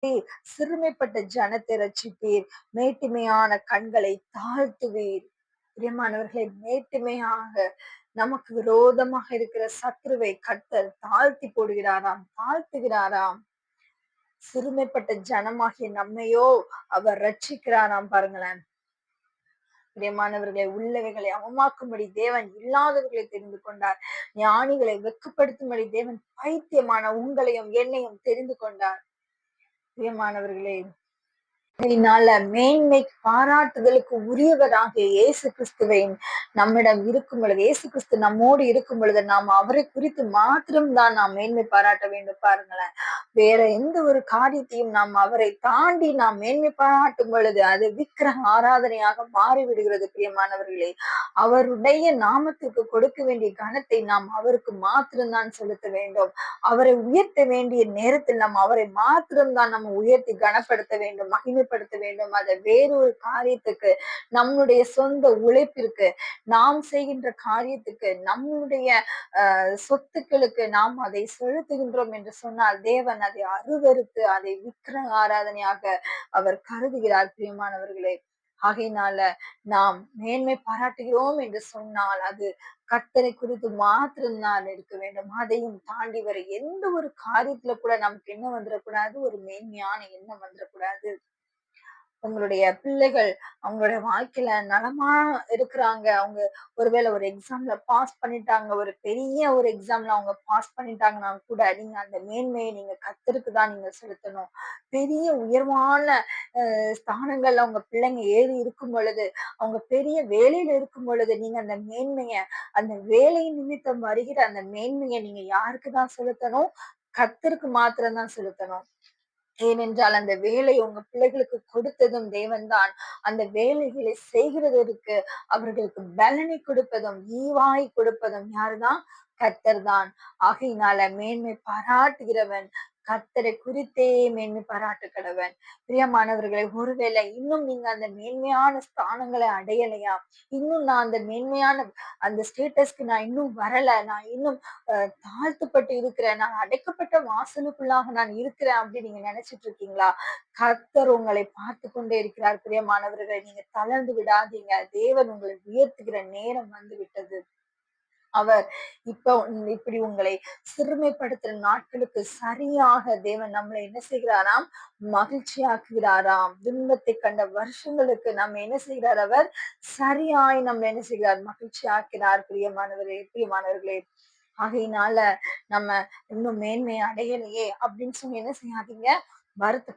சிறுமைப்பட்ட ஜனத்தை ரட்சிப்பீர். மேட்டிமையான கண்களை தாழ்த்துவீர். பிரியமானவர்களே, மேட்டிமையாக நமக்கு விரோதமாக இருக்கிற சத்துருவை கர்த்தர் தாழ்த்தி போடுகிறாராம், தாழ்த்துகிறாராம். சிறுமைப்பட்ட ஜனமாகிய நம்மையோ அவர் ரட்சிக்கிறாராம். பாருங்களேன். பிரியமானவர்களை, உள்ளவைகளை அவமாக்கும்படி தேவன் இல்லாதவர்களை தெரிந்து கொண்டார். ஞானிகளை வெட்கப்படுத்தும்படி தேவன் பைத்தியமான உங்களையும் என்னையும் தெரிந்து கொண்டார். பிரியமானவர்களே, இதனால மேன்மை பாராட்டுதலுக்கு உரியவராக இயேசு கிறிஸ்துவை நம்மிடம் இருக்கும் பொழுது, இயேசு கிறிஸ்து நம்மோடு இருக்கும் பொழுது, நாம் அவரை குறித்து மாத்திரம்தான் நாம் மேன்மை பாராட்ட வேண்டும். பாருங்களேன், வேற எந்த ஒரு காரியத்தையும் நாம் அவரை தாண்டி நாம் மேன்மை பாராட்டும் பொழுது அது விக்கிரக ஆராதனையாக மாறிவிடுகிறது. பிரியமானவர்களே, அவருடைய நாமத்திற்கு கொடுக்க வேண்டிய கனத்தை நாம் அவருக்கு மாத்திரம்தான் செலுத்த வேண்டும். அவரை உயர்த்த வேண்டிய நேரத்தில் நாம் அவரை மாத்திரம்தான் நம்ம உயர்த்தி கனப்படுத்த வேண்டும், மகிமைப்படுத்த வேண்டும். அதை வேறொரு காரியத்துக்கு, நம்முடைய சொந்த உழைப்பிற்கு, நாம் செய்கின்ற காரியத்துக்கு, நம்முடைய சொத்துக்களுக்கு நாம் அதை செலுத்துகின்றோம் என்று சொன்னால் தேவன் அதை அருவருத்து அதை விக்கிரக ஆராதனையாக அவர் கருதுகிறார். பிரியமானவர்களே, ஆகையினால நாம் மேன்மை பாராட்டுகிறோம் என்று சொன்னால் அது கர்த்தரை குறித்து மாத்திரம்தான் இருக்க வேண்டும். அதையும் தாண்டி வர எந்த ஒரு காரியத்துல கூட நமக்கு என்ன வந்துடக்கூடாது, ஒரு மேன்மையான எண்ணம் வந்துடக்கூடாது. உங்களுடைய பிள்ளைகள் அவங்களுடைய வாழ்க்கையில நலமா இருக்கிறாங்க, அவங்க ஒருவேளை ஒரு எக்ஸாம்ல பாஸ் பண்ணிட்டாங்க, ஒரு பெரிய ஒரு எக்ஸாம்ல அவங்க பாஸ் பண்ணிட்டாங்கன்னா கூட நீங்க அந்த மேன்மையை நீங்க கர்த்தருக்கு தான் நீங்க செலுத்தணும். பெரிய உயர்வான ஸ்தானங்கள்ல அவங்க பிள்ளைங்க ஏறி இருக்கும் பொழுது, அவங்க பெரிய வேலையில இருக்கும் பொழுது, நீங்க அந்த மேன்மைய, அந்த வேலை நிமித்தம் வருகிற அந்த மேன்மையை நீங்க யாருக்கு தான் செலுத்தணும்? கர்த்தருக்கு மாத்திரம் தான் செலுத்தணும். ஏனென்றால் அந்த வேலை உங்க பிள்ளைகளுக்கு கொடுத்ததும் தேவன்தான். அந்த வேலைகளை செய்கிறதற்கு அவர்களுக்கு பலனை கொடுப்பதும், ஈவாய் கொடுப்பதும் யாருதான்? கர்த்தர் தான். ஆகையினால மேன்மை பாராட்டுகிறவன் கர்த்தரை குறித்தே மேன்மை பாராட்ட கடவன். பிரியமானவர்களை, ஒருவேளை இன்னும் நீங்க அந்த மேன்மையான ஸ்தானங்களை அடையலையா? இன்னும் நான் அந்த மேன்மையான அந்த ஸ்டேட்டஸ்க்கு நான் இன்னும் வரல, நான் இன்னும் தாழ்த்தப்பட்டு இருக்கிறேன், நான் அடைக்கப்பட்ட வாசலுக்குள்ளாக நான் இருக்கிறேன் அப்படின்னு நீங்க நினைச்சிட்டு இருக்கீங்களா? கர்த்தர் உங்களை பார்த்து கொண்டே இருக்கிறார். பிரியமானவர்களை, நீங்க தளர்ந்து விடாதீங்க. தேவன் உங்களை உயர்த்துகிற நேரம் வந்து விட்டது. அவர் இப்ப இப்படி உங்களை சிறுமைப்படுத்துற நாட்களுக்கு சரியாக தேவன் நம்மளை என்ன செய்கிறாராம்? மகிழ்ச்சியாக்குகிறாராம். துன்பத்தை கண்ட வருஷங்களுக்கு நம்ம என்ன செய்கிறார்? அவர் சரியாய் நம்ம என்ன செய்கிறார்? மகிழ்ச்சி ஆக்கிறார். பிரியமானவர்களே, பிரியமானவர்களே, ஆகையினால நம்ம இன்னும் மேன்மை அடையலையே அப்படின்னு சொல்லி என்ன செய்யாதீங்க, வருத்த